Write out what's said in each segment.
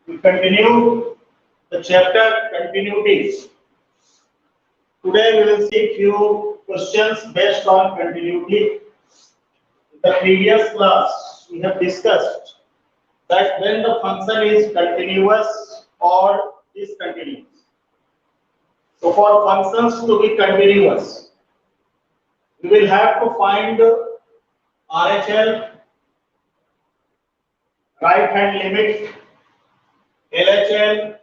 We continue the chapter continuities. Today we will see few questions based on continuity. In the previous class, we have discussed that when the function is continuous or discontinuous. So for functions to be continuous, we will have to find RHL, right hand limit, LHL,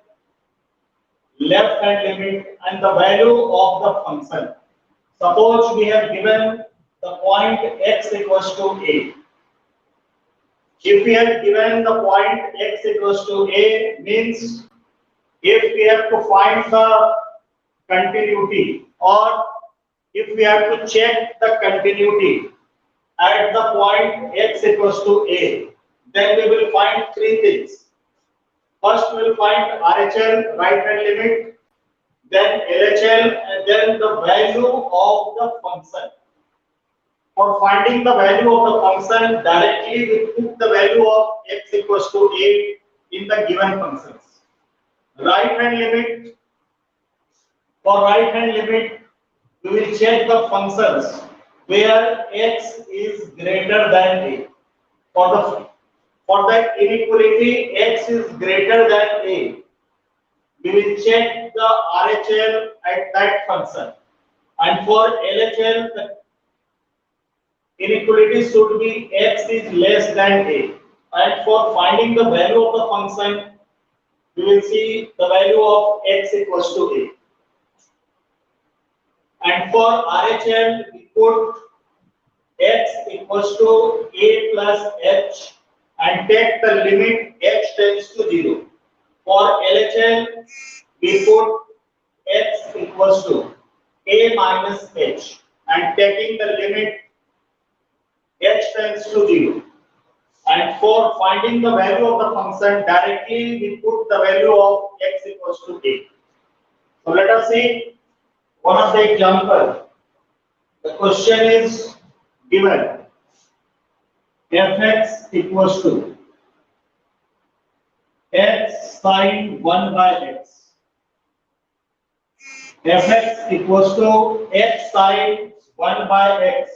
left hand limit, and the value of the function. Suppose we have given the point x equals to a. If we have given the point x equals to a, means if we have to find the continuity or if we have to check the continuity at the point x equals to a, then we will find three things. First, we will find RHL, right hand limit, then LHL, and then the value of the function. For finding the value of the function, directly we put the value of x equals to a in the given functions. Right hand limit. For right hand limit, we will check the functions where x is greater than a. For that inequality x is greater than a, we will check the RHL at that function. And for LHL, the inequality should be x is less than a. And for finding the value of the function, we will see the value of x equals to a. And for RHL, we put x equals to a plus h and take the limit x tends to 0. For LHL, we put x equals to a minus h and taking the limit h tends to 0. And for finding the value of the function, directly we put the value of x equals to a. So let us see one of the examples. The question is given fx equals to x sine 1 by x. Fx equals to x sine 1 by x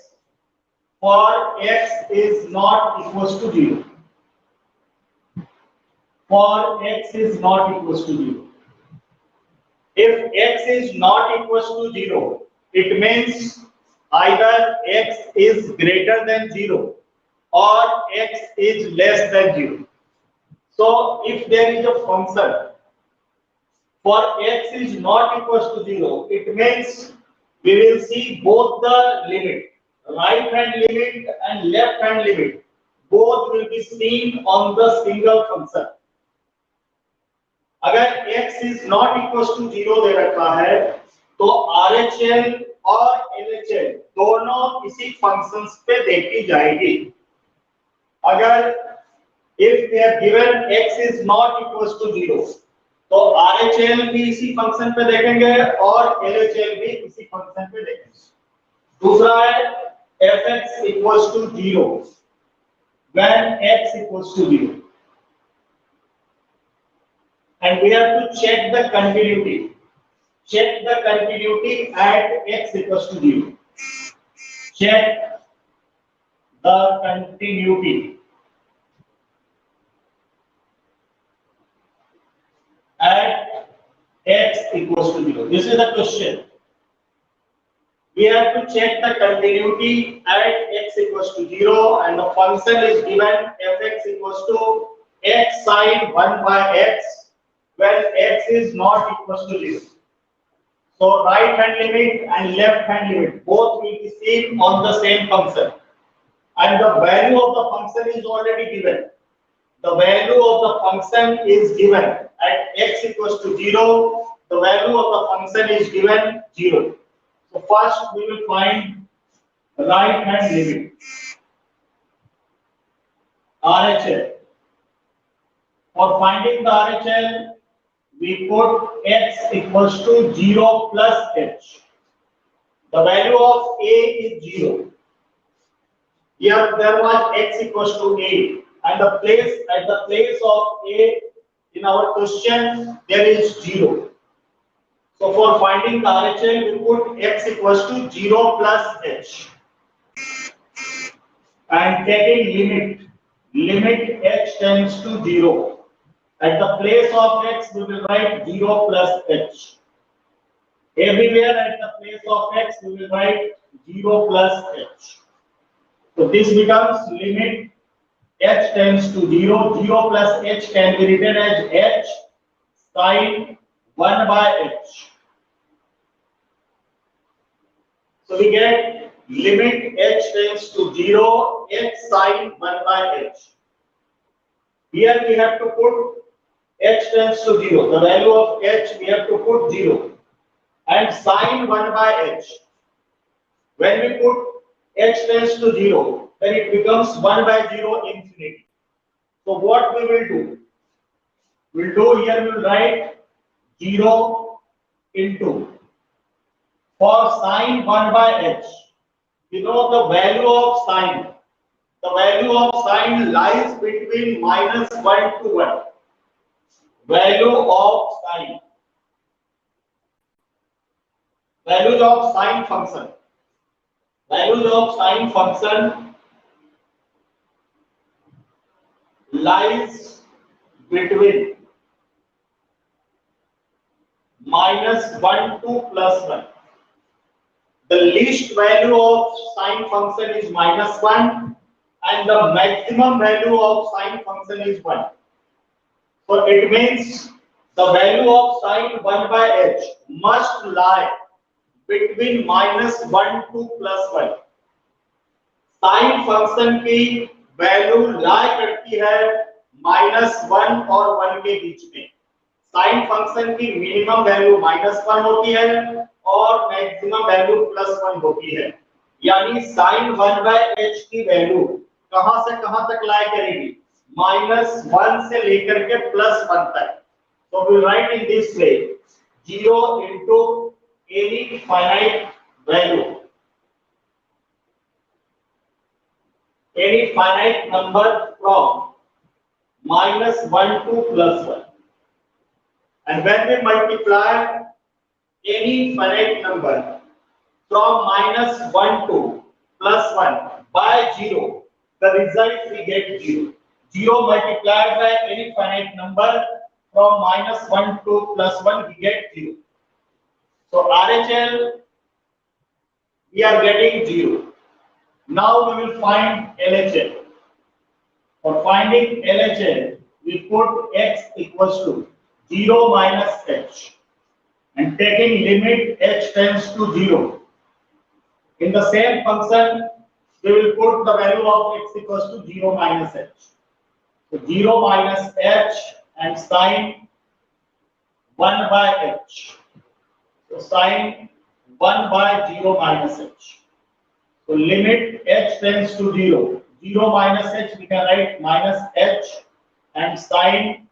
for x is not equals to 0. For x is not equals to 0. If x is not equals to 0, it means either x is greater than 0 or x is less than 0. So if there is a function for x is not equals to 0, it means we will see both the limit, right hand limit and left hand limit, both will be seen on the single function. अगर x is not equals to 0 दे रखा है, तो RHL और LHL दोनों इसी functions पे देखी जाएगी. अगर if we have given x is not equals to 0, तो RHL भी इसी फंक्शन पे देखेंगे और LHL भी इसी फंक्शन पे देखेंगे. दूसरा है fx equals to 0 when x equals to 0. And we have to check the continuity. Check the continuity at x equals to 0. Check the continuity at x equals to 0. This is the question. We have to check the continuity at x equals to 0 and the function is given fx equals to x sine 1 by x when x is not equals to 0. So right hand limit and left hand limit both will be seen on the same function. And the value of the function is already given. The value of the function is given at x equals to 0. The value of the function is given 0. So first we will find right hand limit RHL. For finding the RHL, we put x equals to 0 plus h. The value of a is 0. Here there was x equals to a, and at the place of a In our question, there is 0. So for finding the RHL, we put x equals to 0 plus h. And taking limit h tends to 0. At the place of x, we will write 0 plus h. Everywhere at the place of x, we will write 0 plus h. So this becomes limit h tends to 0. 0 plus h can be written as h sine 1 by h. So we get limit h tends to 0, h sine 1 by h. Here we have to put h tends to 0. The value of h we have to put 0. And sine 1 by h. When we put h tends to 0, then it becomes 1 by 0 infinity. So what we will do? We'll do here, we'll write 0 into. For sine 1 by h, you know the value of sine. The value of sine lies between minus 1 to 1. Value of sine. Values of sine function. Values of sine function lies between minus 1 to plus 1. The least value of sine function is minus 1 and the maximum value of sine function is 1. So it means the value of sine 1 by h must lie between minus 1 to plus 1. Sine function की value लाई करती है -1 और 1 के बीच में। Sine function की minimum value -1 होती है और मैक्सिमम वैल्यू +1 होती है। यानी साइन 1/h की वैल्यू कहां से कहां तक लाई करेगी? -1 से लेकर के +1 तक। So we write in this way 0 into any finite value, any finite number from -1 to +1, and when we multiply any finite number from -1 to +1 by 0, the result we get 0. 0 multiplied by any finite number from -1 to +1, we get 0. So RHL we are getting 0. Now we will find LHL. For finding LHL, we put x equals to 0 minus h and taking limit h tends to 0. In the same function, we will put the value of x equals to 0 minus h. So 0 minus h and sine 1 by h. So sine 1 by 0 minus h. So limit h tends to 0. 0 minus h we can write minus h and sine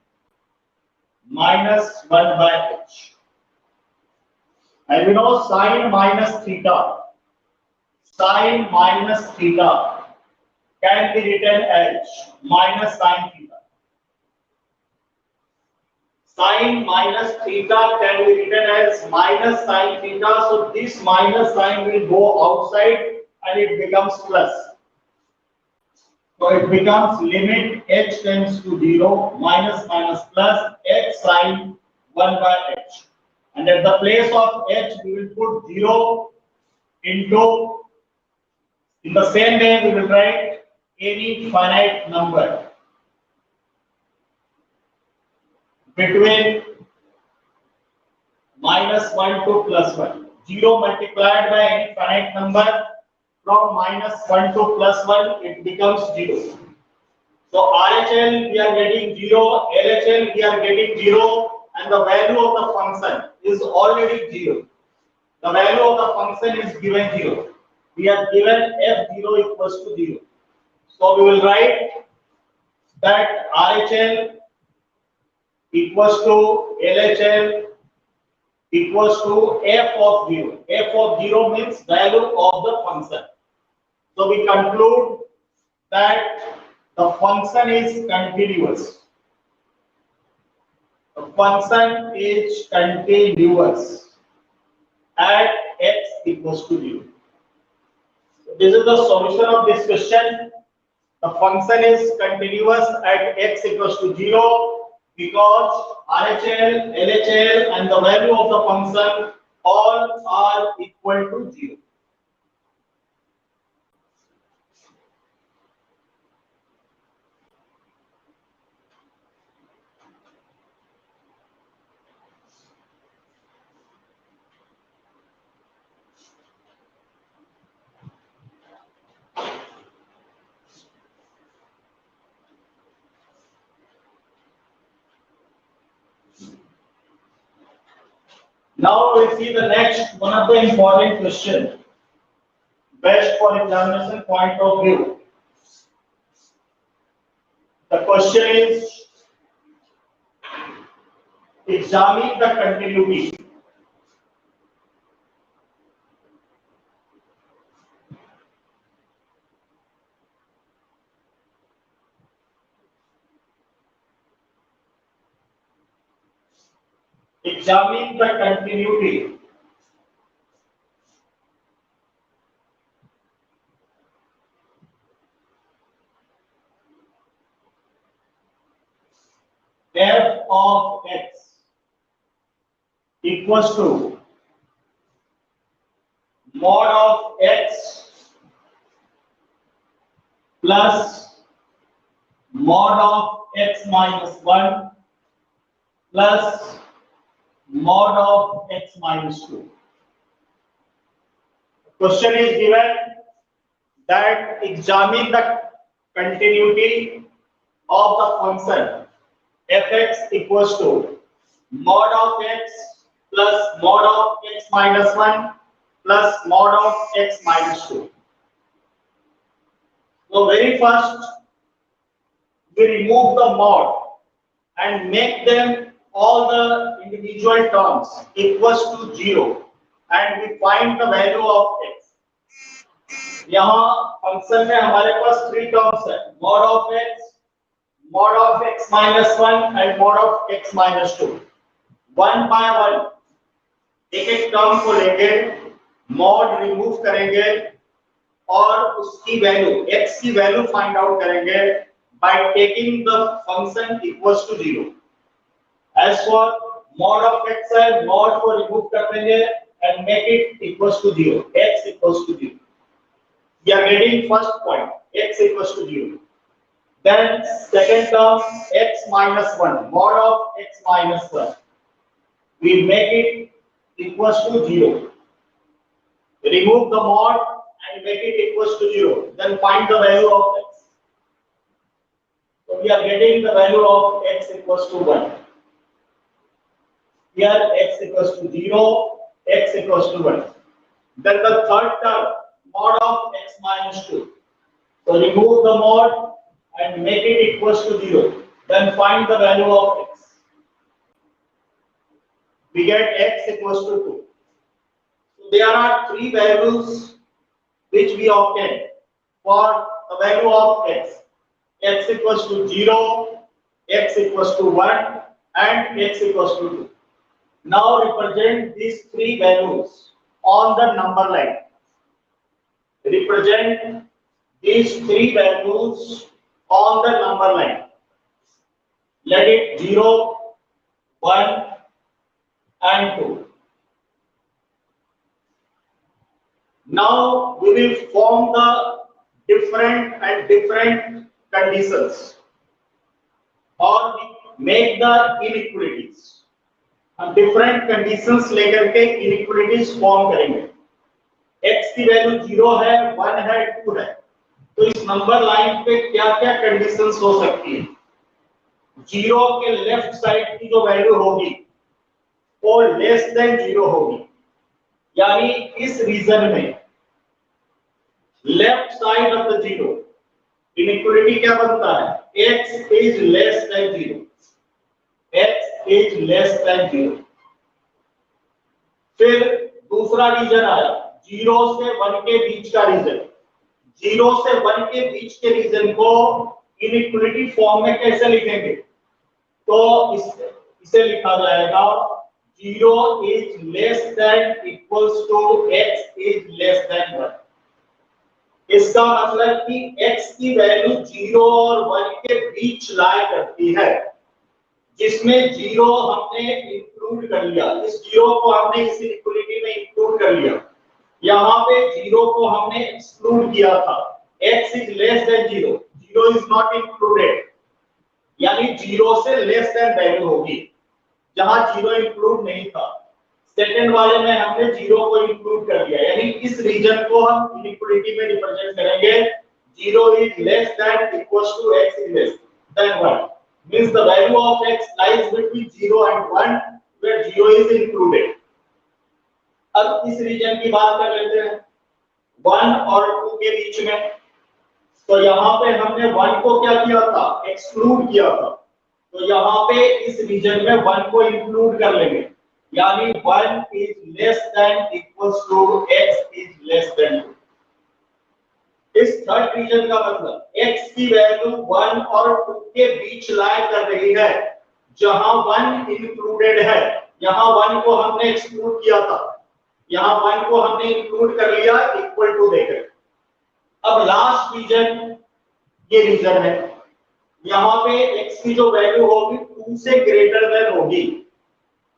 minus 1 by h. And we know sine minus theta. Sine minus theta can be written as minus sine theta. Sine minus theta can be written as minus sine theta. So this minus sign will go outside and it becomes plus. So it becomes limit h tends to 0 minus minus plus h sine 1 by h. And at the place of h we will put 0 into, in the same way we will write any finite number between -1 to +1. 0 multiplied by any finite number from -1 to +1, it becomes 0. So RHL we are getting 0, LHL we are getting 0, and the value of the function is already 0. The value of the function is given 0. We are given f0 equals to 0. So we will write that RHL equals to LHL equals to f of 0. F of 0 means value of the function. So we conclude that the function is continuous. the function is continuous at x equals to 0. So this is the solution of this question. The function is continuous at x equals to 0 because RHL, LHL and the value of the function all are equal to 0. Now we'll see the next one of the important question, best for examination point of view. The question is, examine the continuity. Examine the continuity f of x equals to mod of x plus mod of x minus 1 plus mod of x minus 2. The question is given that examine the continuity of the function fx equals to mod of x plus mod of x minus 1 plus mod of x minus 2. So very first we remove the mod and make them all the individual terms equals to 0 and we find the value of x. यहाँ function में हमारे पास 3 terms है, mod of x minus 1 and mod of x minus 2. One by one एक एक term को लेंगे, mod remove करेंगे और उसकी वैल्यू x की वैल्यू फाइंड आउट करेंगे by taking the function equals to 0. As for mod of x है, mod को रिमूव कर देंगे and make it equals to 0, x equals to 0. We are getting first point, x equals to 0. Then second term, x minus 1, mod of x minus 1. We make it equals to 0. Remove the mod and make it equals to 0. Then find the value of x. So we are getting the value of x equals to 1. Here x equals to 0, x equals to 1. Then the third term, mod of x minus 2. So remove the mod and make it equals to 0. Then find the value of x. We get x equals to 2. So there are 3 values which we obtain for the value of x. X equals to 0, x equals to 1 and x equals to 2. Now represent these 3 values on the number line. Represent these 3 values on the number line. Let it 0, 1 and 2. Now we will form the different conditions or make the inequalities. हम different conditions लेकर के inequalities form करेंगे. x की value 0 है, 1 है, 2 है. तो इस नंबर लाइन पे क्या-क्या कंडीशंस हो सकती है? 0 के लेफ्ट साइड की जो वैल्यू होगी वो लेस देन 0 होगी. यानी इस रीजन में left side of the 0 inequality क्या बनता है? x is less than 0. x is less than 0. फिर दूसरा रीजन आया 0 से 1 के बीच का रीजन. 0 से 1 के बीच के रीजन को इनइक्वालिटी फॉर्म में कैसे लिखेंगे? तो इस इसे लिखा जाएगा 0 is less than equals to x is less than 1। इसका मतलब कि x की वैल्यू 0 और 1 के बीच लाई करती है, जिसमें 0 हमने इंक्लूड कर लिया, इस 0 को हमने इस इक्वलिटी में इंक्लूड कर लिया। यहाँ पे 0 को हमने एक्सक्लूड किया था, x is less than 0, 0 is not included, यानी 0 से लेस देन वैल्यू होगी, जहां 0 इंक्लूड नहीं था। सेकंड वाले में हमने 0 को इंक्लूड कर दिया, यानी इस रीजन को हम इनइक्वालिटी में रिप्रेजेंट करेंगे 0 is less than equals to x is less than 1, means the value of x lies between 0 and 1 where 0 is included। अब इस रीजन की बात कर लेते हैं 1 और 2 के बीच में। तो यहाँ पे हमने 1 को क्या किया था, एक्सक्लूड किया था, तो यहाँ पे इस रीजन में 1 को इंक्लूड कर लेंगे, यानी 1 is less than equals to x is less than 2। इस थर्ड रीजन का मतलब x की वैल्यू 1 और 2 के बीच लाई कर रही है, जहां 1 इंक्लूडेड है, यहाँ 1 को हमने एक्सक्लूड किया था, यहाँ 1 को हमने इंक्लूड कर लिया इक्वल टू देकर। अब लास्ट रीजन ये रीजन है, यहाँ पे x की जो वैल्यू होगी 2 से ग्रेटर देन होगी,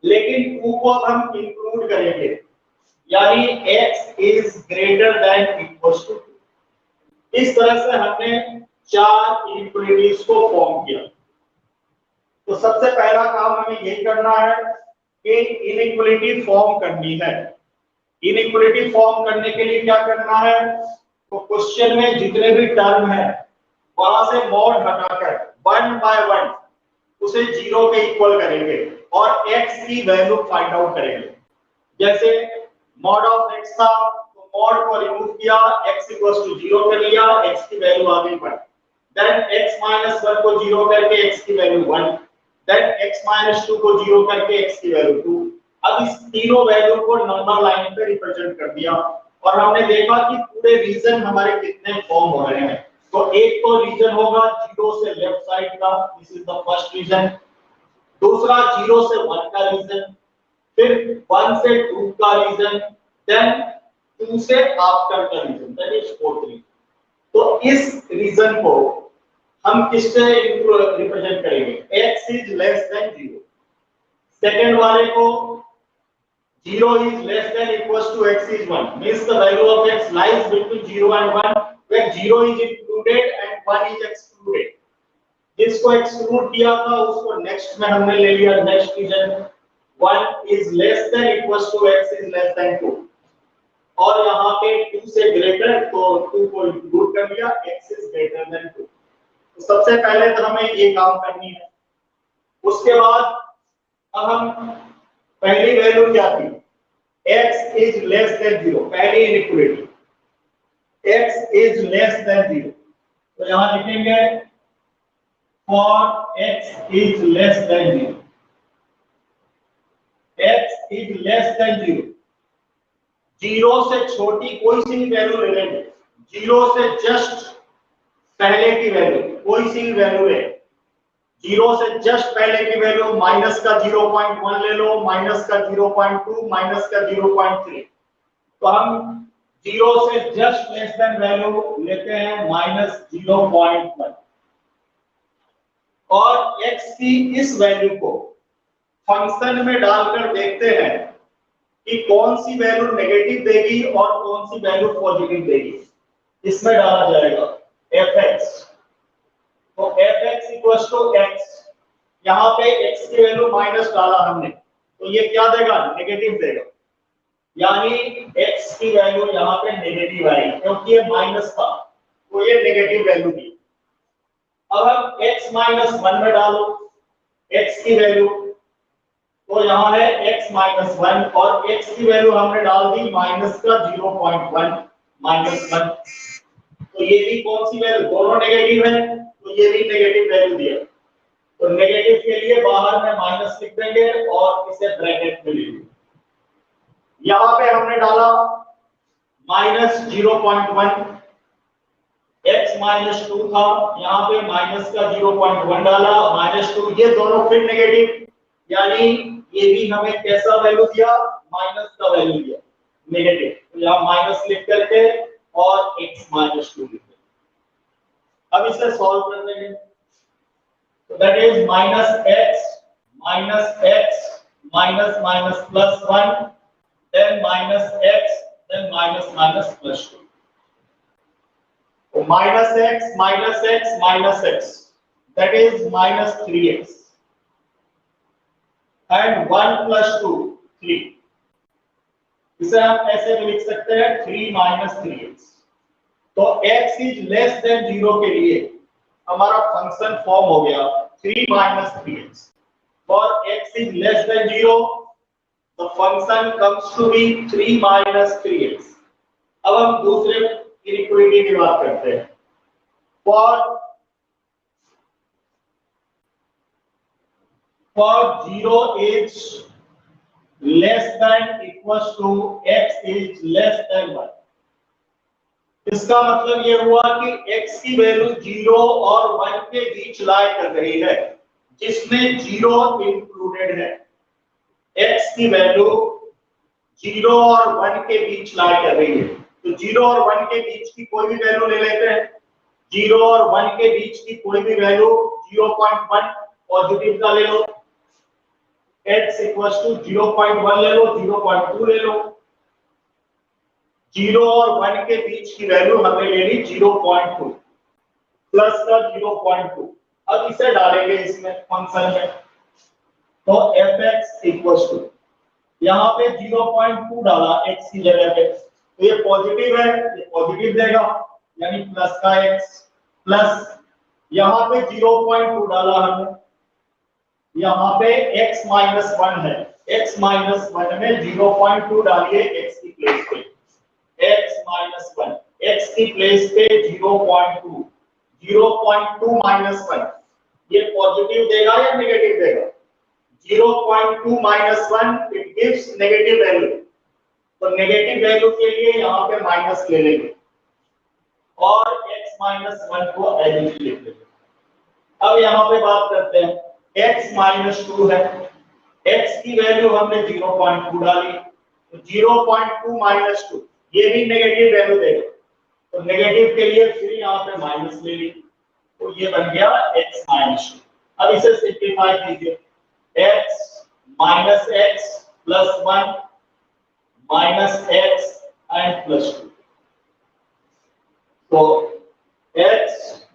लेकिन 2 को अब हम इंक्लूड करेंगे, यानी x is greater than equals to 2। इस तरह से हमने 4 इनइक्वालिटीज को फॉर्म किया। तो सबसे पहला काम हमें यही करना है कि इनइक्वालिटी फॉर्म करनी है। इनइक्वालिटी फॉर्म करने के लिए क्या करना है, तो क्वेश्चन में जितने भी टर्म है वहां से मॉड हटाकर 1 बाय 1 उसे 0 के इक्वल करेंगे और x की वैल्यू फाइंड आउट करेंगे। जैसे मॉड ऑफ x था, तो मॉड को रिमूव किया, x इक्वल्स टू 0 कर लिया, x की वैल्यू आ गई 1। देन x माइनस 1 को 0 करके x की वैल्यू 1, देन x माइनस 2 को 0 करके x की वैल्यू 2। अब इस तीनों वैल्यू को नंबर लाइन पे रिप्रेजेंट कर दिया और हमने देखा कि पूरे रीजन हमारे कितने फॉर्म हो रहे हैं। तो एक तो रीजन होगा 0 से लेफ्ट साइड का, this is the first region. दूसरा 0 से 1 का रीजन, फिर 1 से 2 का रीजन, देन 2 से आफ्टर का region, that is fourth region. तो इस रीजन को हम किससे रिप्रेजेंट करेंगे, x is less than 0। Second वाले को 0 is less than equals to x is 1, means the value of x lies between 0 and 1 where 0 is included and 1 is excluded। जिसको exclude किया था उसको नेक्स्ट में हमने ले लिया, next reason 1 is less than equals to x is less than 2, और यहाँ पे 2 से ग्रेटर तो 2 को इंक्लूड कर लिया, x is greater than 2। तो सबसे पहले तो हमें ये काम करनी है। उसके बाद अब हम पहली वैल्यू क्या थी, x is less than 0, पहली inequality x is less than 0, तो यहां लिखेंगे for x is less than 0, x is less than 0, 0 से छोटी कोई सी वैल्यू ले लेंगे, 0 से जस्ट पहले की वैल्यू कोई सी वैल्यू है, 0 से जस्ट पहले की वैल्यू माइनस का 0.1 ले लो, माइनस का 0.2, माइनस का 0.3। तो हम 0 से जस्ट लेस देन वैल्यू लेते हैं माइनस 0.1 और x की इस वैल्यू को फंक्शन में डालकर देखते हैं कि कौन सी वैल्यू नेगेटिव देगी और कौन सी वैल्यू पॉजिटिव देगी। इसमें डाला जाएगा fx, तो fx इक्वल्स टू x, यहाँ पे x की वैल्यू माइनस डाला हमने, तो ये क्या देगा, नेगेटिव देगा, यानी x की वैल्यू यहाँ पे नेगेटिव आई क्योंकि ये माइनस था, तो ये नेगेटिव वैल्यू दी। अब हम x माइनस 1 में डालो x की वैल्यू, तो यहाँ है x माइनस 1 और x की वैल्यू हमने डाल दी माइनस का 0.1 माइनस 1, तो ये भी कौन सी वैल्यू, दोनों नेगेटिव है, तो ये भी नेगेटिव वैल्यू दिया, तो नेगेटिव के लिए बाहर में माइनस लिख देंगे और इसे ब्रैकेट में लिखेंगे। यहाँ पे हमने डाला माइनस 0.1, x माइनस 2 था, यहाँ पे माइनस का 0.1 डाला, माइनस 2, ये दोनों फिर नेगेटिव, यानी ये भी हमें कैसा वैल्यू दिया, माइनस का वैल्यू दिया, नेगेटिव। तो यहाँ माइनस लिख करके और x माइनस 2 लिख देंगे। अब इसे सॉल्व कर देंगे। तो that is minus x minus plus 1 then minus x then minus plus 2। तो minus x that is minus 3x and 1 plus 2 3। इसे हम ऐसे भी लिख सकते हैं 3 minus 3x। तो x is less than 0 के लिए हमारा फंक्शन फॉर्म हो गया 3 minus 3x। For x is less than 0 the function comes to be 3 minus 3x। अब हम दूसरे इनइक्वालिटी की बात करते हैं। For 0 is less than equals to x is less than 1। इसका मतलब ये हुआ कि x की वैल्यू 0 और 1 के बीच लाई कर रही है, जिसमें 0 इंक्लूडेड है। x की वैल्यू 0 और 1 के बीच लाई कर रही है, तो 0 और 1 के बीच की कोई भी वैल्यू ले लेते हैं। 0 और 1 के बीच की कोई भी वैल्यू 0.1 पॉजिटिव का ले लो, x इक्वल्स टू 0.1 ले लो, 0.2 ले लो। 0 और 1 के बीच की वैल्यू हमने ले ली 0.2 प्लस का 0.2। अब इसे डालेंगे इसमें फंक्शन में, तो fx इक्वल्स टू यहाँ पे 0.2 डाला x की जगह पे, तो ये पॉजिटिव है, ये पॉजिटिव देगा यानी प्लस का x प्लस यहाँ पे 0.2 डाला हमने, यहाँ पे x माइनस 1 है, x माइनस 1 में 0.2 डालिए x की प्लेस पे, x माइनस 1 x की प्लेस पे 0.2 0.2 माइनस 1 ये पॉजिटिव देगा या नेगेटिव देगा? 0.2 minus 1 it gives negative value, तो नेगेटिव वैल्यू के लिए यहाँ पे माइनस ले लेंगे और x माइनस 1 को एज लिख लेंगे। अब यहाँ पे बात करते हैं x माइनस 2 है, x की वैल्यू हमने 0.2 डाली, तो 0.2 माइनस 2 ये भी नेगेटिव वैल्यू देगा, तो नेगेटिव के लिए फिर यहाँ पे माइनस ले ली, तो ये बन गया x माइनस 2। अब इसे सिंपलीफाई कीजिए, x minus x plus 1 minus x and plus 2। तो x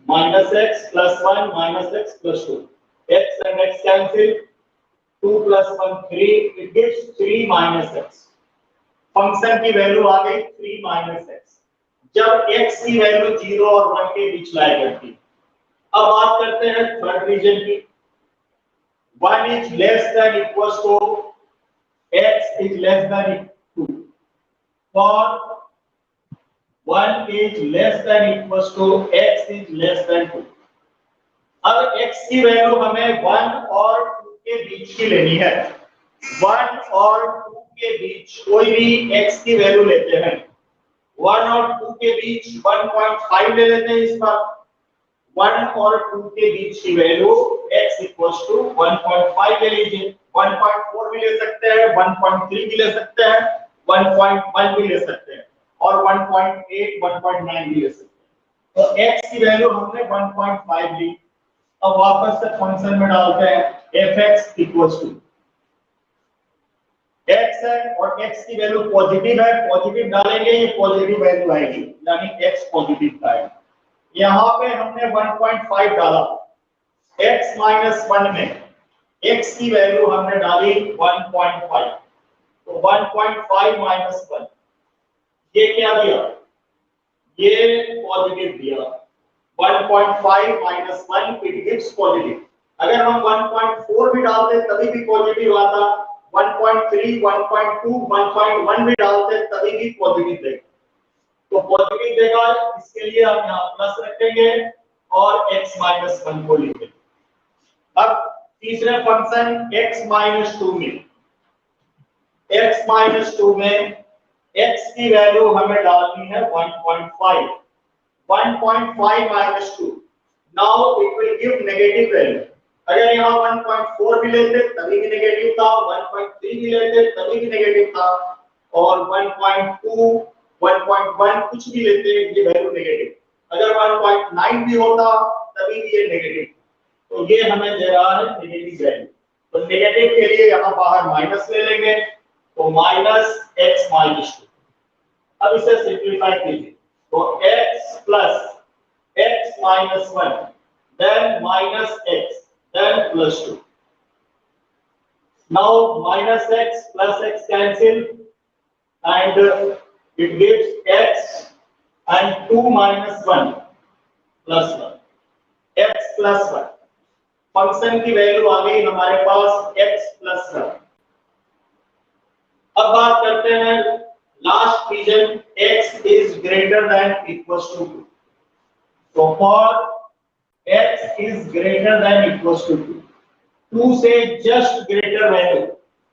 minus x plus 1 minus x plus 2, x and x cancel, 2 plus 1 3, it gives 3 minus x। Function की वैल्यू आ गई 3 minus x जब x की value 0 और 1 के बीच लाई करती। अब बात करते हैं थर्ड रीजन की, 1 is less than equals to x is less than 2। For 1 is less than equals to x is less than 2। अब x की वैल्यू हमें 1 और 2 के बीच की लेनी है। 1 और 2 के बीच कोई भी x की वैल्यू लेते हैं, 1 और 2 के बीच 1.5 ले लेते हैं इस बार। 1 और 2 के बीच की वैल्यू x इक्वल्स टू 1.5 ले लीजिए, 1.4 भी ले सकते हैं, 1.3 भी ले सकते हैं, 1.1 भी ले सकते हैं और 1.8 1.9 भी ले सकते हैं। तो x की वैल्यू हमने 1.5 ली। अब वापस से फंक्शन में डालते हैं fx इक्वल्स टू x है और x की वैल्यू पॉजिटिव है, पॉजिटिव डालेंगे ये पॉजिटिव वैल्यू आएगी यानी x पॉजिटिव का है। यहाँ पे हमने 1.5 डाला, x माइनस 1 में x की वैल्यू हमने डाली 1.5, तो 1.5 माइनस 1 ये क्या दिया? ये पॉजिटिव दिया। 1.5 माइनस 1 इट गिव्स पॉजिटिव। अगर हम 1.4 भी डालते तभी भी पॉजिटिव आता, 1.3 1.2 1.1 भी डालते तभी भी पॉजिटिव देगा, तो पॉजिटिव देगा, इसके लिए हम यहाँ प्लस रखेंगे और x माइनस 1 को लिखेंगे। अब तीसरे फंक्शन x माइनस 2 में, x माइनस 2 में x की वैल्यू हमें डालनी है 1.5 minus 2, now it will give negative value, अगर यहाँ 1.4 भी लेते तभी भी नेगेटिव था, 1.3 भी लेते तभी भी नेगेटिव था, और 1.2 1.1 कुछ भी लेते ये वैल्यू नेगेटिव, अगर 1.9 भी होता तभी भी ये नेगेटिव, तो ये हमें दे रहा है नेगेटिव वैल्यू। तो नेगेटिव के लिए यहाँ बाहर माइनस ले लेंगे, तो माइनस x माइनस 2। अब इसे सिंप्लीफाई कीजिए, तो x plus x minus 1 then minus x then plus 2. Now minus x plus x cancel and it gives x and 2 minus 1 plus 1, x plus 1। Function की वैल्यू आ गई हमारे पास x plus 1। अब बात करते हैं last region, x is greater than equals to 2। तो for x is greater than equals to 2, 2 से जस्ट ग्रेटर वैल्यू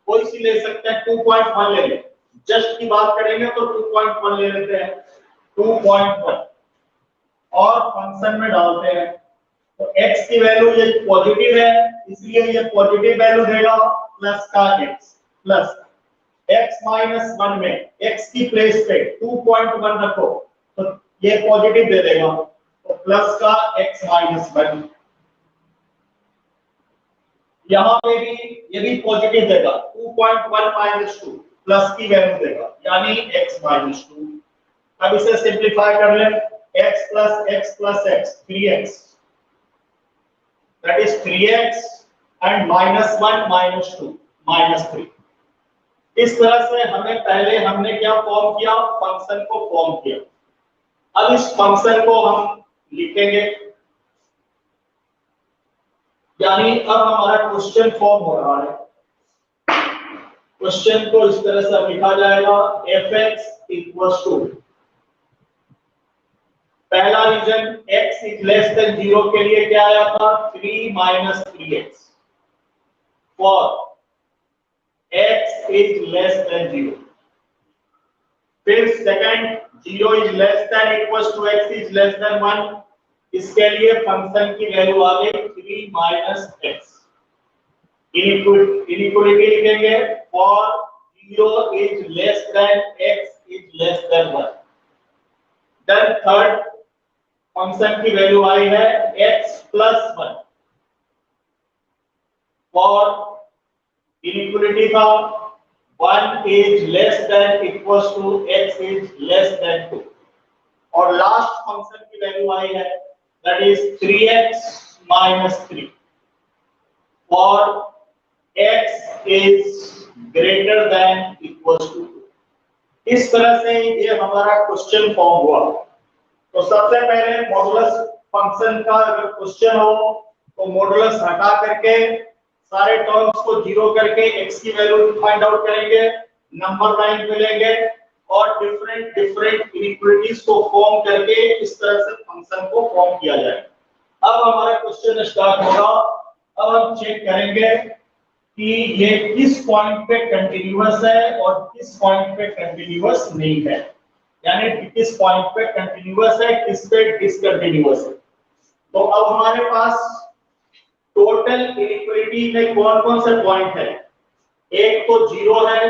कोई सी ले सकते हैं, 2.1 ले लें, जस्ट की बात करेंगे तो 2.1 ले लेते हैं, 2.1 और फंक्शन में डालते हैं, तो x की वैल्यू ये पॉजिटिव है इसलिए ये पॉजिटिव वैल्यू देगा, प्लस का x प्लस x माइनस 1 में x की प्लेस पे 2.1 रखो तो ये पॉजिटिव दे देगा, तो प्लस का x माइनस 1। यहाँ पे भी ये भी पॉजिटिव देगा, 2.1 माइनस 2 प्लस की वैल्यू देगा यानी x माइनस 2। अब इसे सिंप्लीफाई कर लें, x plus x 3x, that is 3x and minus 1 minus 2 minus 3। इस तरह से हमने क्या फॉर्म किया, फंक्शन को फॉर्म किया। अब इस फंक्शन को हम लिखेंगे, यानी अब हमारा क्वेश्चन फॉर्म हो रहा है। क्वेश्चन को इस तरह से लिखा जाएगा, fx इक्वल्स टू, पहला region x is less than 0 के लिए क्या आया था, 3 minus 3x for x is less than 0। फिर second 0 is less than equals to x is less than 1, इसके लिए फंक्शन की वैल्यू आ गई 3 माइनस x। इनइक्वालिटी लिखेंगे for 0 is less than x is less than 1। Then third function की value आई है x प्लस 1 फॉर इनइक्वालिटी था 1 is less than equals to x is less than 2, और लास्ट फंक्शन की वैल्यू आई है that is 3x minus 3 for x is greater than equals to 2। इस तरह से ये हमारा क्वेश्चन फॉर्म हुआ। तो सबसे पहले मॉडुलस फंक्शन का अगर क्वेश्चन हो तो मॉडुलस हटा करके सारे टर्म्स को जीरो करके x की वैल्यू फाइंड आउट करेंगे, नंबर लाइन पे लेंगे और डिफरेंट इनइक्वालिटीज को फॉर्म करके इस तरह से फंक्शन को फॉर्म किया जाए। अब हमारा क्वेश्चन स्टार्ट होगा। अब हम चेक करेंगे कि ये किस पॉइंट पे कंटीन्यूअस है और किस पॉइंट पे कंटीन्यूअस नहीं है, यानी किस पॉइंट पे कंटीन्यूअस है, किस पे डिसकंटीन्यूअस है। तो अब हमारे पास टोटल इनइक्वालिटी में कौन-कौन से पॉइंट है, एक तो 0 है,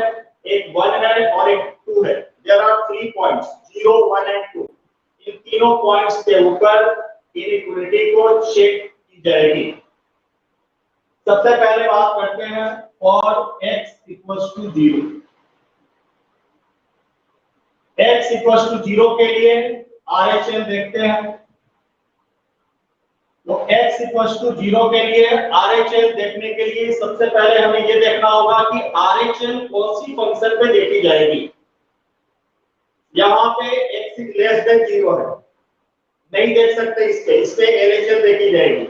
एक 1 है और एक 2 है। There are 3 points 0, 1 and 2। इन तीनों पॉइंट्स के ऊपर इनइक्वालिटी को चेक की जाएगी। सबसे पहले बात करते हैं for x equals to 0। x equals to 0 के लिए RHL देखते हैं। तो x equals to 0 के लिए RHL देखने के लिए सबसे पहले हमें ये देखना होगा कि RHL कौन सी फंक्शन पे देखी जाएगी। यहाँ पे x इज लेस देन 0 है, नहीं देख सकते इस पे LHL देखी जाएगी।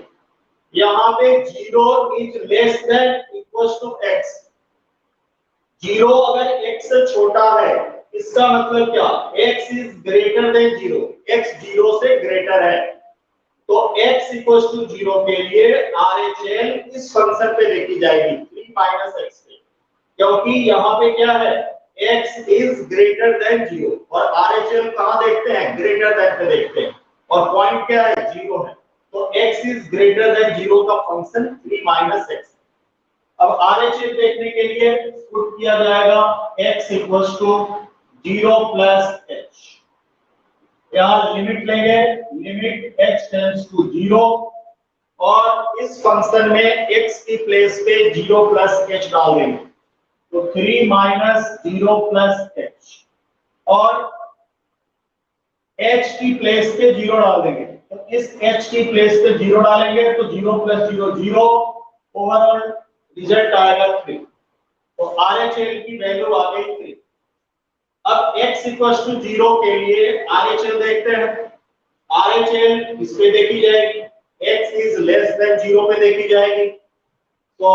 यहाँ पे 0 is less than equals to x, 0 अगर x से छोटा है इसका मतलब क्या, x is greater then 0, x 0 से ग्रेटर है। तो x इक्वल्स टू 0 के लिए RHL इस फंक्शन पे देखी जाएगी 3 माइनस x पे, क्योंकि यहाँ पे क्या है, x इज ग्रेटर देन 0 और RHL कहाँ देखते हैं, ग्रेटर देन पे देखते हैं और पॉइंट क्या है, 0 है। तो x इज ग्रेटर देन 0 का फंक्शन 3 माइनस x। अब RHS देखने के लिए पुट किया जाएगा x equals to 0 plus h। यहाँ लिमिट लेंगे, लिमिट h टेंड्स टू 0 और इस फंक्शन में x की प्लेस पे 0 प्लस h डाल देंगे, तो 3 माइनस 0 प्लस h और h की प्लेस पे 0 डाल देंगे, तो इस h की प्लेस पे 0 डालेंगे तो 0 प्लस 0 0, ओवरऑल रिजल्ट आएगा 3। तो RHL की वैल्यू आ गई 3। अब x इक्वल्स टू 0 के लिए RHL देखते हैं। RHL इस पे देखी जाएगी, x इज लेस देन 0 पे देखी जाएगी, तो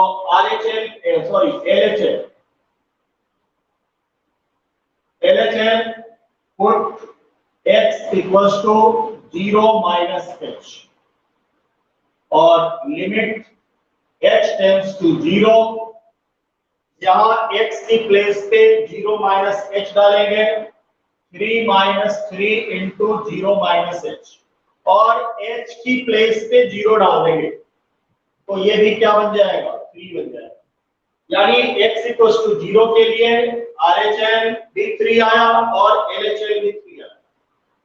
LHL put x equals to 0 minus h और लिमिट h टेंड्स टू 0। यहाँ x की प्लेस पे 0 माइनस h डालेंगे, 3 माइनस 3 इंटू 0 माइनस h और h की प्लेस पे 0 डाल देंगे, तो ये भी क्या बन जाएगा 3 बन जाएगा। यानी x इक्वल्स टू 0 के लिए RHL भी 3 आया और LHL भी 3 आया।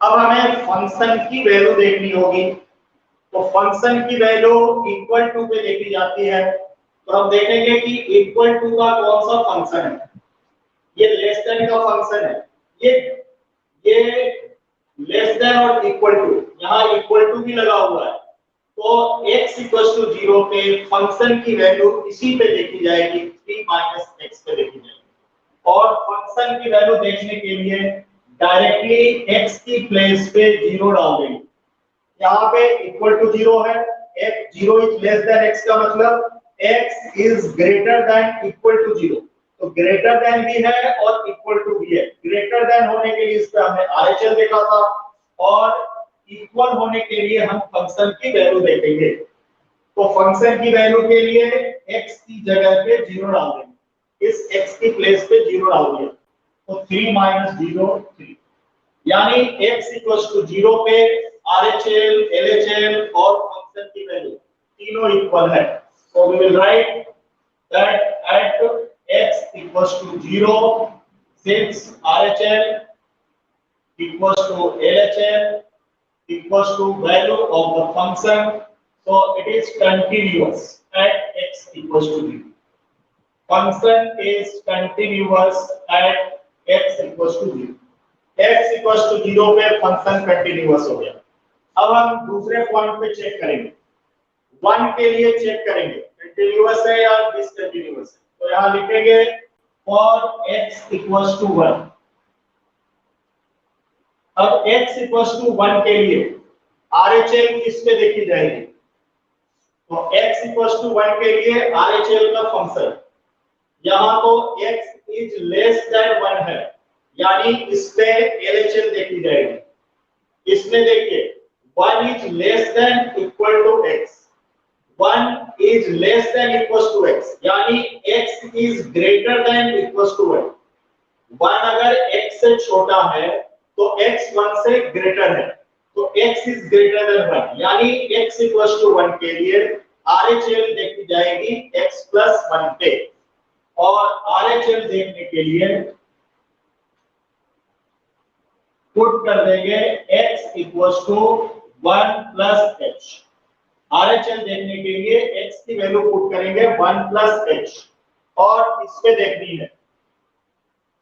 अब हमें फंक्शन की वैल्यू देखनी होगी, तो फंक्शन की वैल्यू इक्वल टू पे देखी जाती है। तो हम देखेंगे कि इक्वल टू का कौन सा फंक्शन है। ये लेस देन का फंक्शन है, ये लेस देन और इक्वल टू, यहाँ इक्वल टू भी लगा हुआ है, तो x इक्वल्स टू 0 पे फंक्शन की वैल्यू इसी पे देखी जाएगी, 3 माइनस x पे देखी जाएगी। और फंक्शन की वैल्यू देखने के लिए डायरेक्टली x की प्लेस पे 0 डाल देंगे। यहाँ पे इक्वल टू 0 है, x 0 is less than x का मतलब x is greater than equal to 0, तो ग्रेटर देन भी है और इक्वल टू भी है। ग्रेटर देन होने के लिए इस पे हमने RHL देखा था और इक्वल होने के लिए हम फंक्शन की वैल्यू देखेंगे। तो फंक्शन की वैल्यू के लिए x की जगह पे 0 डाल देंगे, इस x की प्लेस पे 0 डाल दिया, तो 3 माइनस 0 3, यानी x इक्वल्स टू 0 पे RHL, LHL और फंक्शन की वैल्यू तीनों इक्वल है। So we will write that at x equals to 0, since RHL equals to LHL equals to value of the function, so it is continuous at x equals to 0. Function is continuous at x equals to 0. x equals to 0 पे function continuous हो गया। अब हम दूसरे point पे check करेंगे, 1 के लिए चेक करेंगे कंटिन्यूअस है या डिसकंटिन्यूअस है। तो यहाँ लिखेंगे फॉर x इक्वल्स टू 1। अब x इक्वल्स टू 1 के लिए RHL किस पे देखी जाएगी, तो x इक्वल्स टू 1 के लिए RHL का फंक्शन, यहाँ तो x इज लेस देन 1 है, यानी इस पे LHL देखी जाएगी। इसमें देखिए 1 is less than equal to x, 1 is less than equals to x, यानी x is greater than equals to 1। 1 अगर x से छोटा है तो x 1 से ग्रेटर है, तो x is greater than 1, यानी x equals to 1 के लिए RHL देखी जाएगी x plus 1 पे, और RHL देखने के लिए पुट कर देंगे x equals to 1 plus h। RHL देखने के लिए x की वैल्यू पुट करेंगे 1 प्लस h और इस पे देखनी है,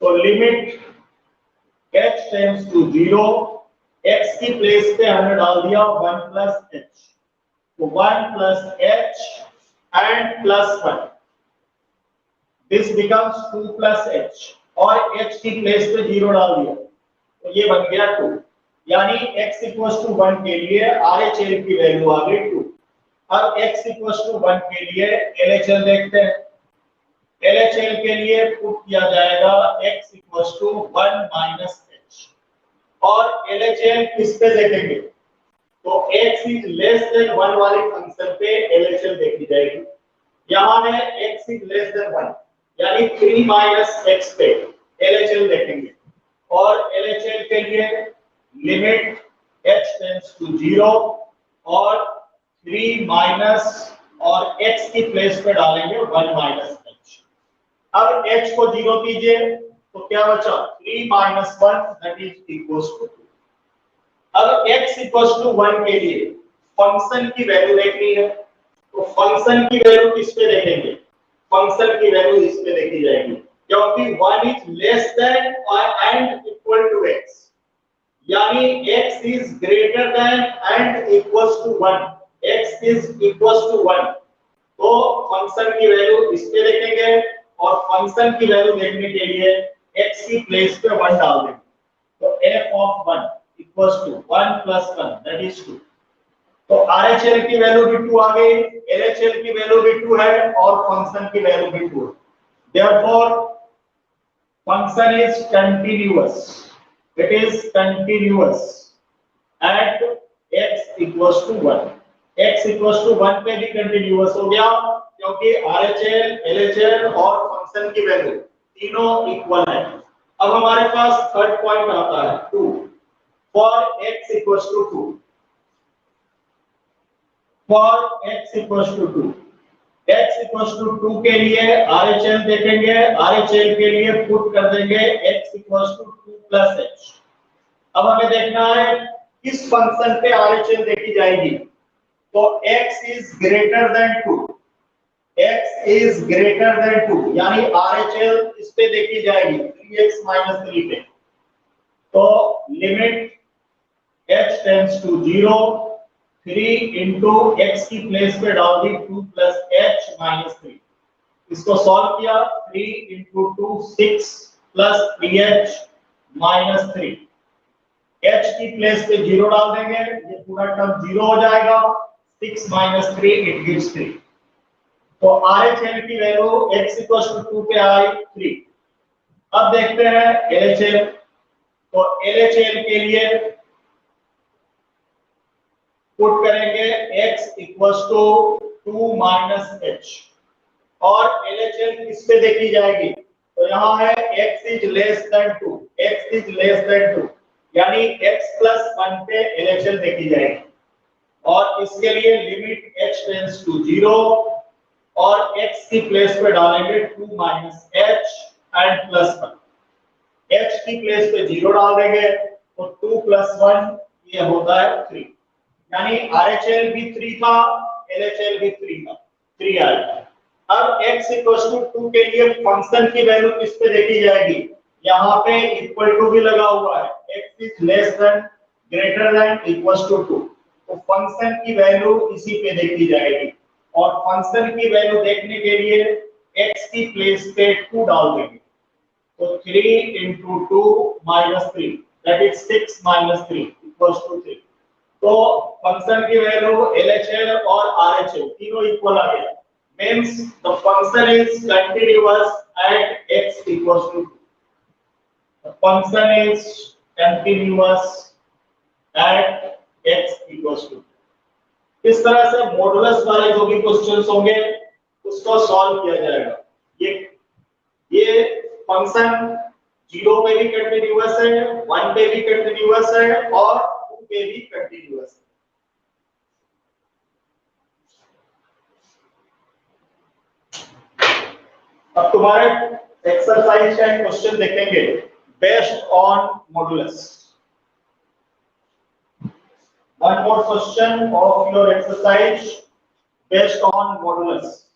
तो limit h tends to 0, x की प्लेस पे हमने डाल दिया 1 प्लस h, तो 1 plus h and plus 1, this becomes 2 plus h और h की प्लेस पे 0 डाल दिया, तो ये बन गया 2, यानी x इक्वल्स टू 1 के लिए RHL की वैल्यू आ गई 2। अब x इक्वल्स टू 1 के लिए LHL देखते हैं। LHL के लिए पुट किया जाएगा x equals to 1 minus h और LHL किस पे देखेंगे, तो x इज लेस देन 1 वाले फंक्शन पे LHL देखी जाएगी। यहाँ है x इज लेस देन 1, यानी 3 माइनस x पे LHL देखेंगे और LHL के लिए लिमिट h टेंड्स टू 0 और 3 माइनस और x की प्लेस पे डालेंगे 1 माइनस h। अब h को 0 कीजिए तो क्या बचा 3 minus 1 that is equals to 2। अब x इक्वल्स टू 1 के लिए फंक्शन की वैल्यू देखनी है, तो फंक्शन की वैल्यू किस पे देखेंगे, फंक्शन की वैल्यू इस पे देखी जाएगी, क्योंकि 1 is less than and equal to x, यानी x is greater than and equals to 1, x is equals to 1, तो फंक्शन की वैल्यू इस पे देखेंगे और फंक्शन की वैल्यू देखने के लिए x की प्लेस पे 1 डाल देंगे, तो f of 1 equals to 1 plus 1 that is 2। तो RHL की वैल्यू भी 2 आ गई, LHL की वैल्यू भी 2 है और फंक्शन की वैल्यू भी 2 है। Therefore, function is continuous. It is continuous at x equals to 1. x equals to 1 पे भी कंटिन्यूअस हो गया क्योंकि RHL, LHL और फंक्शन की वैल्यू तीनों इक्वल है। अब हमारे पास थर्ड पॉइंट आता है 2 for x equals to 2. For x equals to 2, x equals to 2 के लिए RHL देखेंगे, RHL के लिए पुट कर देंगे x equals to 2 plus h। अब हमें देखना है किस फंक्शन पे RHL देखी जाएगी, तो x is greater than 2, x is greater than 2 यानी RHL इस पे देखी जाएगी 3x minus 3 पे, तो limit h tends to 0, 3 into x की प्लेस पे डाल दी 2 plus h minus 3, इसको सॉल्व किया 3 into 2 6 plus 3h minus 3, h की प्लेस पे 0 डाल देंगे, ये पूरा टर्म 0 हो जाएगा, 6 minus 3 it gives 3। तो RHL की वैल्यू x equals to 2 पे आई 3। अब देखते हैं LHL, तो LHL के लिए पुट करेंगे x equals to 2 minus h और LHL किस पे देखी जाएगी, तो यहाँ है x is less than 2, x is less than 2 यानी x plus 1 पे LHL देखी जाएगी और इसके लिए लिमिट h tends to 0 और x की प्लेस पे डालेंगे 2 minus h and plus 1, h की प्लेस पे 0 डाल देंगे तो 2 plus 1 ये होता है 3, यानी RHL भी 3 था, LHL भी 3 था, 3 आया। अब x equals to 2 के लिए फंक्शन की वैल्यू किस पे देखी जाएगी, यहाँ पे इक्वल टू भी लगा हुआ है, x is less than greater than equals to 2, तो फंक्शन की वैल्यू इसी पे देखी जाएगी और फंक्शन की वैल्यू देखने के लिए x की प्लेस पे 2 डाल देंगे, तो 3 into 2 minus 3 that is 6 minus 3 equals to 3। तो फंक्शन की वैल्यू LHL और RHL तीनों इक्वल आ गया, means the function is continuous at x equals to 2। The function is continuous at x equals to 2। इस तरह से मॉडुलस वाले जो भी क्वेश्चंस होंगे उसको सॉल्व किया जाएगा। ये फंक्शन 0 पे भी कंटीन्यूअस है, 1 पे भी कंटीन्यूअस है और 2 पे भी कंटीन्यूअस है। अब तुम्हारे एक्सरसाइज का एक क्वेश्चन देखेंगे based on modulus. One more question of your exercise based on modulus.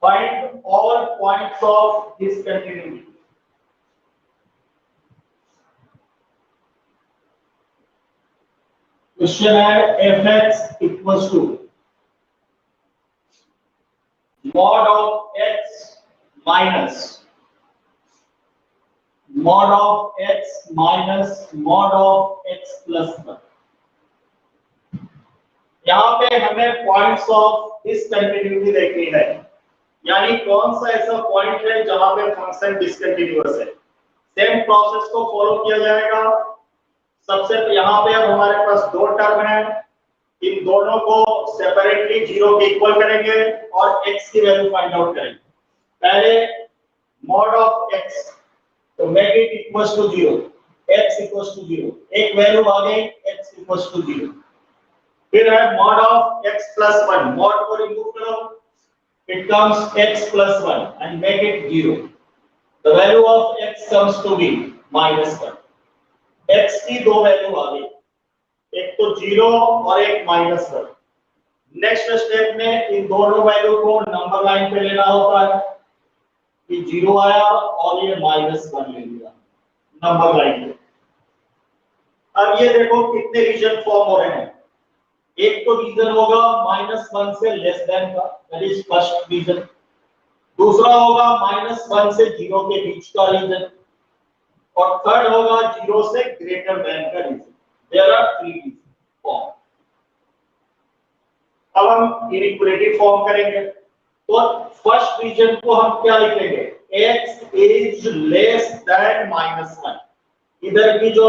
Find all points of discontinuity. Question है fx equals to mod of x minus mod of x minus mod of x plus 1। यहाँ पे हमें points of discontinuity देखनी है, यानी कौन सा ऐसा पॉइंट है जहां पे फंक्शन डिसकंटिन्यूअस है। सेम प्रोसेस को फॉलो किया जाएगा। सबसे यहाँ पे अब हमारे पास दो टर्म है, इन दोनों को सेपरेटली जीरो के इक्वल करेंगे और x की वैल्यू फाइंड आउट करेंगे। पहले मॉड ऑफ x, तो make it equals to 0, x equals to 0, एक वैल्यू आ गई x इक्वल्स टू 0। फिर है mod of x plus 1, mod को रिमूव करो, it comes x plus 1 and make it 0. The value of x comes to be -1. x की दो value आ गई, एक तो 0 और एक -1। नेक्स्ट स्टेप में इन दोनों वैल्यू को नंबर लाइन पे लेना होता है कि 0 आया और ये -1 ले लिया नंबर लाइन पे। अब ये देखो कितने रीजन फॉर्म हो रहे हैं। एक तो रीजन होगा -1 से लेस देन का, दैट इज फर्स्ट रीजन। दूसरा होगा -1 से 0 के बीच का रीजन, और थर्ड होगा 0 से ग्रेटर देन का region. There are 3 region form. अब हम इनइक्वालिटी फॉर्म करेंगे, तो फर्स्ट रीजन को हम क्या लिखेंगे, x इज लेस देन -1। इधर की जो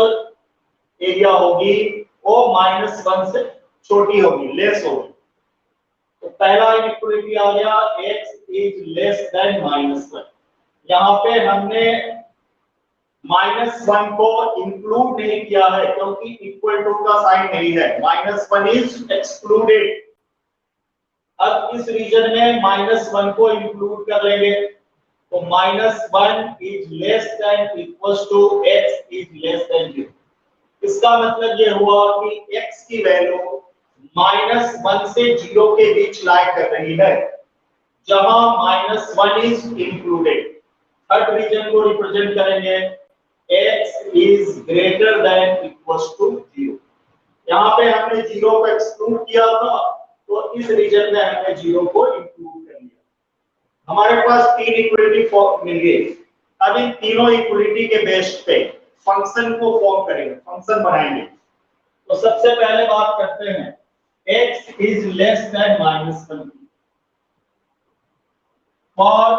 एरिया होगी वो -1 से छोटी होगी, लेस होगी। तो पहला इनइक्वालिटी आ गया x इज लेस देन -1। यहाँ पे हमने -1 को इंक्लूड नहीं किया है क्योंकि इक्वल टू का साइन नहीं है, -1 इज एक्सक्लूडेड। अब इस रीजन में -1 को इंक्लूड कर लेंगे, तो -1 is less than equals to x is less than 0। इसका मतलब ये हुआ कि x की वैल्यू -1 से 0 के बीच लाई कर रही है, जहां -1 इज इंक्लूडेड। थर्ड रीजन को रिप्रेजेंट करेंगे x is greater than equals to 0। यहाँ पे हमने 0 को एक्सक्लूड किया था, तो इस रीजन में हमने 0 को इंक्लूड कर लिया। हमारे पास 3 इक्वलिटी फॉर्म मिल गई। अब इन तीनों इक्वलिटी के बेस पे फंक्शन को फॉर्म करेंगे, फंक्शन बनाएंगे। तो सबसे पहले बात करते हैं x इज लेस देन -1 और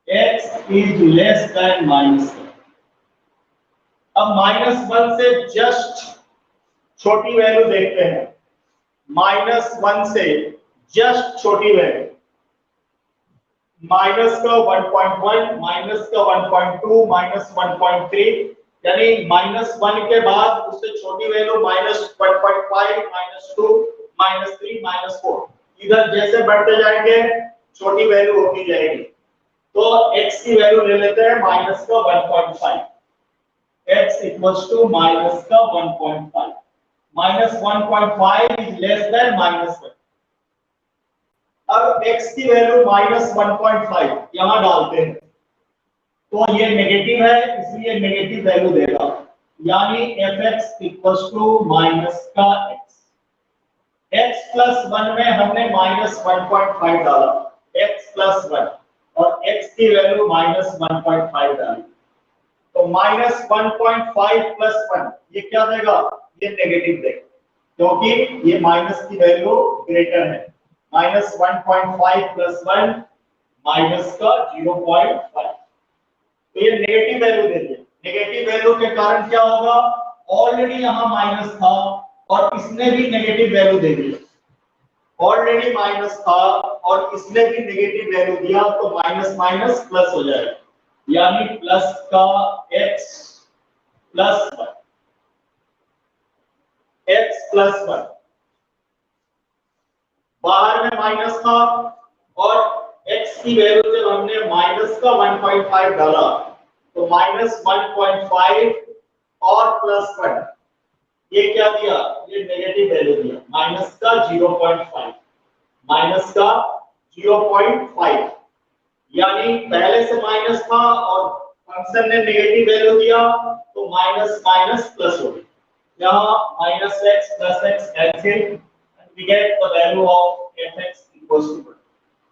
x इज लेस देन -1। अब -1 से जस्ट छोटी वैल्यू देखते हैं, -1 से जस्ट छोटी वैल्यू, माइनस का 1.1, माइनस का 1.2, -1.3, यानी -1 के बाद उससे छोटी वैल्यू -1.5, -2, -3, -4। इधर जैसे बढ़ते जाएंगे छोटी वैल्यू होती जाएगी। तो x की वैल्यू ले लेते हैं माइनस का 1.5, x इक्वल्स टू माइनस का 1.5, -1.5 इज लेस देन -1। अब x की वैल्यू -1.5 यहां डालते हैं, तो ये नेगेटिव है इसलिए नेगेटिव वैल्यू देगा, यानी fx इक्वल्स टू माइनस का x प्लस 1 में हमने -1.5 डाला, x प्लस 1 और x की वैल्यू -1.5 डाली, तो -1.5 प्लस 1 ये क्या देगा, ये नेगेटिव देगा क्योंकि ये माइनस की वैल्यू ग्रेटर है। -1.5 प्लस 1 माइनस का 0.5, तो ये नेगेटिव वैल्यू दे दिया। नेगेटिव वैल्यू के कारण क्या होगा, ऑलरेडी यहां माइनस था और इसने भी नेगेटिव वैल्यू दे दिया, ऑलरेडी माइनस था और इसने भी नेगेटिव वैल्यू दिया, तो माइनस माइनस प्लस हो जाएगा, यानी प्लस का x प्लस 1, x प्लस 1। बाहर में माइनस था और x की वैल्यू जब हमने माइनस का 1.5 डाला, तो -1.5 और प्लस 1 ये क्या दिया, ये नेगेटिव वैल्यू दिया, माइनस का 0.5, माइनस का 0.5, यानी पहले से माइनस था और फंक्शन ने नेगेटिव वैल्यू दिया, तो माइनस माइनस प्लस हो गया। यहाँ -x plus x cancel, we get the value of fx equals to 1।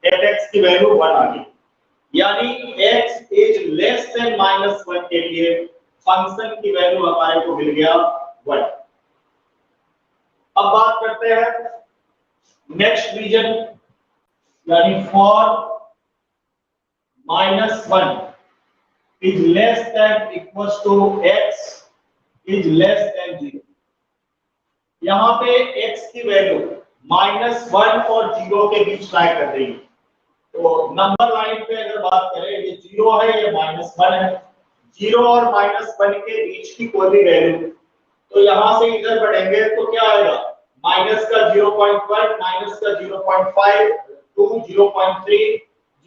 fx की वैल्यू 1 आ गई, यानी x इज लेस देन -1 के लिए फंक्शन की वैल्यू हमारे को मिल गया 1। अब बात करते हैं नेक्स्ट रीजन यानी for -1 is less than equals to x is less than 0। यहाँ पे x की वैल्यू -1 और 0 के बीच लाई कर रही है। तो नंबर लाइन पे अगर बात करें, ये 0 है, ये -1 है। 0 और -1 के बीच की कोई भी वैल्यू, तो यहां से इधर बढ़ेंगे तो क्या आएगा? माइनस का 0.1, माइनस का 0.5, 2, 0.3,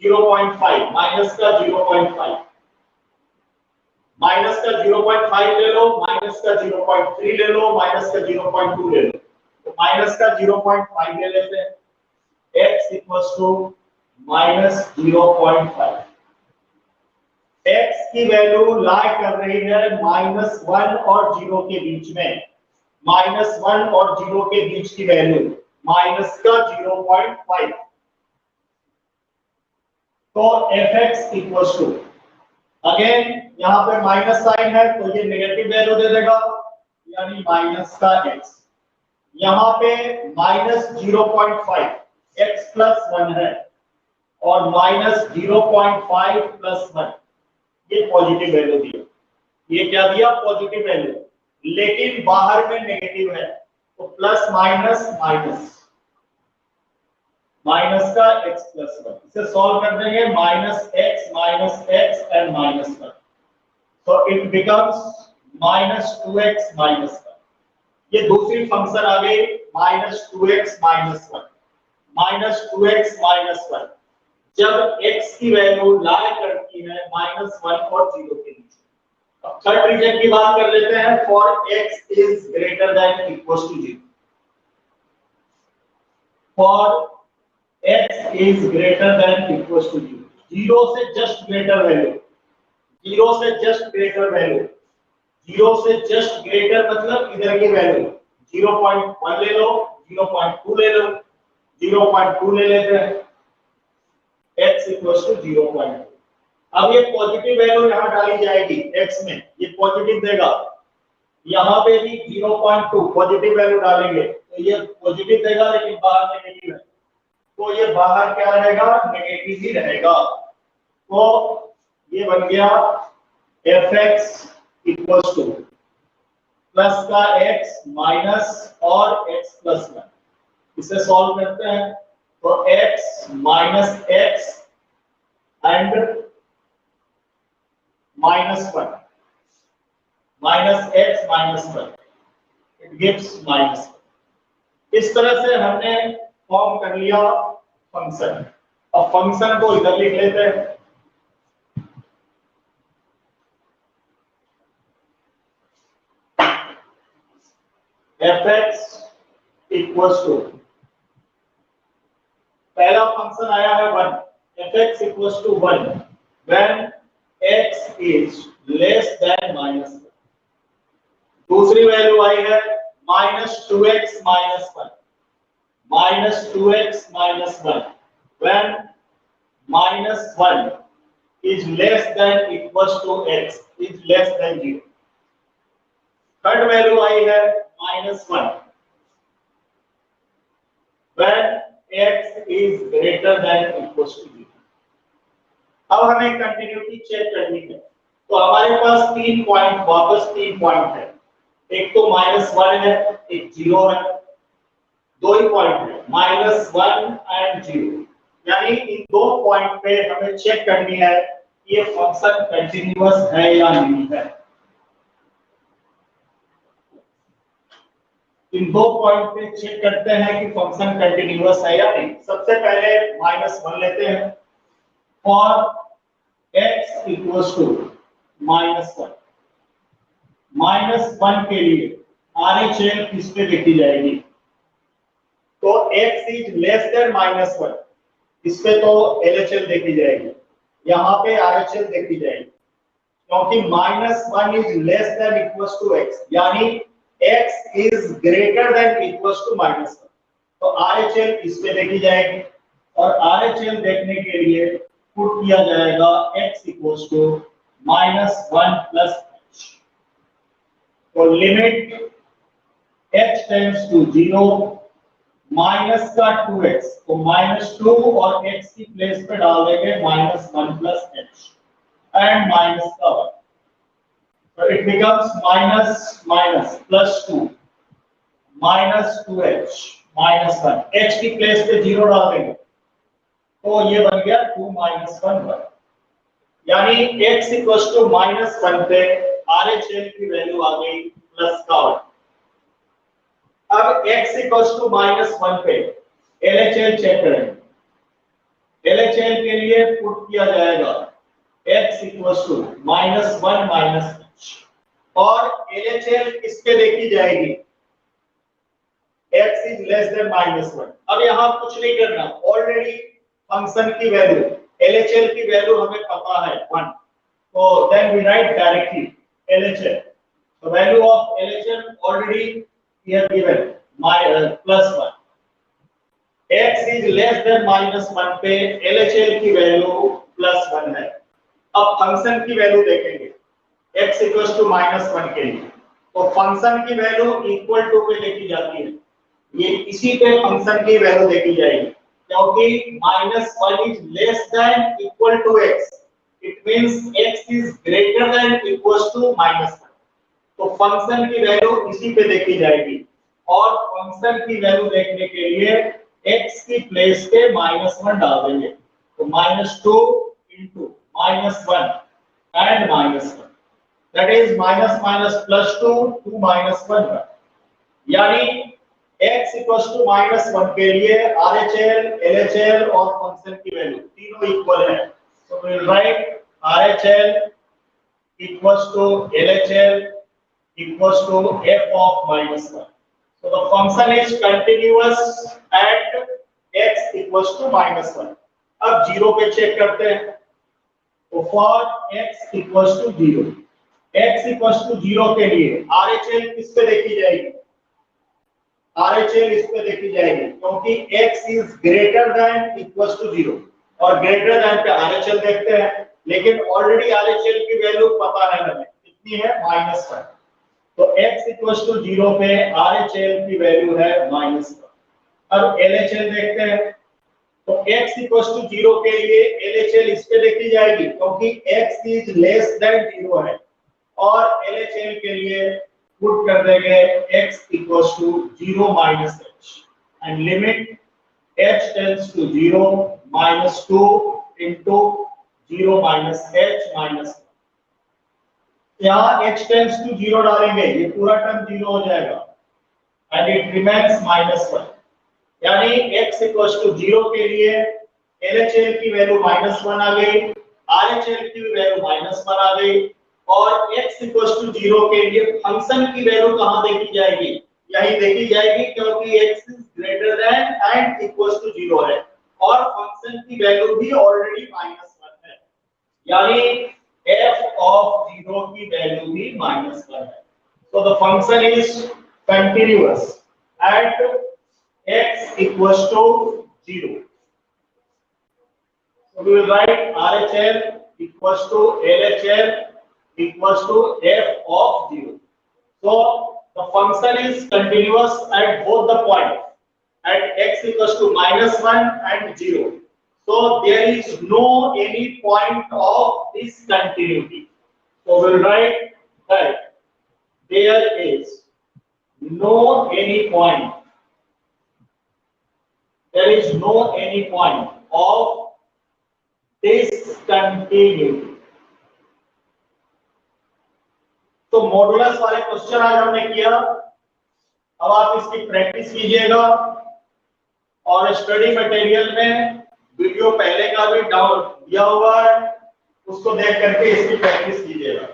0.5, माइनस का 0.5, माइनस का 0.5 ले लो, माइनस का 0.3 ले लो, माइनस का 0.2 ले लो। तो माइनस का 0.5 ले लेते हैं, x इक्वल्स टू -0.5। x की वैल्यू लाई कर रही है -1 और 0 के बीच में। -1 और 0 के बीच की वैल्यू माइनस का 0.5। तो fx इक्वल्स टू, अगेन यहां पे माइनस साइन है तो ये नेगेटिव वैल्यू दे देगा, यानी माइनस का x। यहां पे -0.5 x प्लस 1 है और -0.5 प्लस 1 ये पॉजिटिव वैल्यू दी। ये क्या दिया? पॉजिटिव वैल्यू, लेकिन बाहर में नेगेटिव है तो प्लस माइनस माइनस, माइनस का x प्लस 1। इसे सॉल्व कर देंगे, -x एंड -1, तो इट बिकम्स -2x -1। ये दूसरी फंक्शन आ गई -2x -1, -2x -1 जब x की वैल्यू लाई करती है -1 और 0 के बीच। अब थर्ड रीजन की बात कर लेते हैं, for x is greater than equals to 0। For x is greater than equals to 0, 0 से जस्ट ग्रेटर वैल्यू, 0 से जस्ट ग्रेटर वैल्यू, 0 से जस्ट ग्रेटर मतलब इधर की वैल्यू 0.1 ले लो, 0.2 ले लो, 0.2 ले लेते हैं, x इक्वल्स टू 0.2। अब ये पॉजिटिव वैल्यू यहां डाली जाएगी x में, ये पॉजिटिव देगा। यहां पे भी 0.2 पॉजिटिव वैल्यू डालेंगे तो ये पॉजिटिव देगा, लेकिन बाहर नेगेटिव है तो ये बाहर क्या रहेगा? नेगेटिव ही रहेगा। तो ये बन गया fx इक्वल्स टू प्लस का x माइनस और x प्लस 1। इसे सॉल्व करते हैं तो x minus x and -1, -x -1 it gives -1। इस तरह से हमने फॉर्म कर लिया फंक्शन। अब फंक्शन को इधर लिख लेते हैं, fx इक्वल्स टू, पहला फंक्शन आया है 1, fx equals to 1 when x is less than -1। दूसरी वैल्यू आई है -2x -1, -2x -1 when -1 is less than equals to x is less than 0। Third value आई है -1 when x is greater than equals to 0। अब हमें continuity check करनी है, तो हमारे पास 3 पॉइंट, वापस 3 पॉइंट है। एक तो -1 है, एक 0 है, दो ही पॉइंट है -1 एंड 0। यानी इन दो पॉइंट पे हमें चेक करनी है कि ये फंक्शन कंटीन्यूअस है या नहीं है। इन दो पॉइंट पे चेक करते हैं कि फंक्शन कंटीन्यूअस है या नहीं। सबसे पहले -1 लेते हैं और x इक्वल्स टू -1। -1 के लिए RHL किस पे लिखी जाएगी? तो x इज लेस देन -1, इस पे तो LHL देखी जाएगी, यहाँ पे RHL देखी जाएगी, क्योंकि -1 is less than equals to x, यानी x is greater than equals to -1। तो RHL इस पे देखी जाएगी और RHL देखने के लिए पुट किया जाएगा x equals to -1 plus h। तो limit h tends to 0 minus का 2x, तो -2 और x की प्लेस पे डाल देंगे -1 प्लस h एंड माइनस का 1, तो it becomes minus minus plus 2 -2h -1, h की प्लेस पे 0 डाल देंगे, तो ये बन गया 2 - 1 1, यानी x -1 पे RHL की वैल्यू आ गई प्लस का 1। अब x -1 पे LHL चेक करेंगे। LHL के लिए पुट किया जाएगा x -1 h, और LHL किस पे देखी जाएगी, x इज लेस देन -1। अब यहां कुछ नहीं करना, ऑलरेडी फंक्शन की वैल्यू LHL की वैल्यू हमें पता है 1, so then we write directly LHL. The value of LHL already we have given +1. X is less than -1 पे LHL की वैल्यू +1 है। अब फंक्शन की वैल्यू देखेंगे x -1 के लिए, तो फंक्शन की वैल्यू इक्वल टू पे देखी जाती है, ये इसी पे फंक्शन की वैल्यू देखी जाएगी, क्योंकि -1 is less than equal to x, it means x is greater than equals to -1, तो फंक्शन की वैल्यू इसी पे देखी जाएगी, और फंक्शन की वैल्यू देखने के लिए x की प्लेस पे -1 डाल देंगे, तो -2 into -1 and -1, that is -2 2 -1, यानी x -1 के लिए RHL, LHL और फंक्शन की वैल्यू तीनों इक्वल है, so we will write RHL equals to LHL equals to f of -1. So the function is continuous at x equals to -1. अब 0 पे check करते हैं, तो for x equals to 0, x equals to 0 के लिए RHL किस पे देखी जाएगी, RHL इस पे देखी जाएगी, क्योंकि x is greater than equals to 0, और greater than पे RHL देखते हैं, लेकिन ऑलरेडी RHL की वैल्यू पता है हमें कितनी है, -1, तो x इक्वल्स टू 0 पे RHL की वैल्यू है -1। अब LHL देखते हैं, तो x इक्वल्स टू 0 के लिए LHL इस पे देखी जाएगी, क्योंकि x इज लेस देन 0 है, और LHL के लिए पुट कर देंगे x equals to 0 - h and limit h tends to 0 -2 into 0 - h -1, यहाँ h टेंड्स टू 0 डालेंगे, ये पूरा टर्म 0 हो जाएगा एंड इट रिमेन्स -1, यानी x इक्वल्स टू 0 के लिए LHL की वैल्यू -1 आ गई, RHL की वैल्यू -1 आ गई, और x इक्वल्स टू 0 के लिए फंक्शन की वैल्यू कहां देखी जाएगी, यही देखी जाएगी, क्योंकि x is greater than and equals to 0 है, और फंक्शन की वैल्यू भी ऑलरेडी -1 है, यानी f of 0 की वैल्यू भी -1 है, so the function is continuous at x equals to 0, so we will write RHL equals to LHL equals to f of 0, so the function is continuous at both the points at x equals to -1 and 0. So there is no any point of discontinuity. So we'll write that there is no any point. There is no any point of discontinuity. तो modulus वाले question आज हमने किया, अब आप इसकी practice कीजिएगा, और स्टडी मटेरियल में वीडियो पहले का भी डाउन दिया हुआ है, उसको देख करके इसकी प्रैक्टिस कीजिएगा।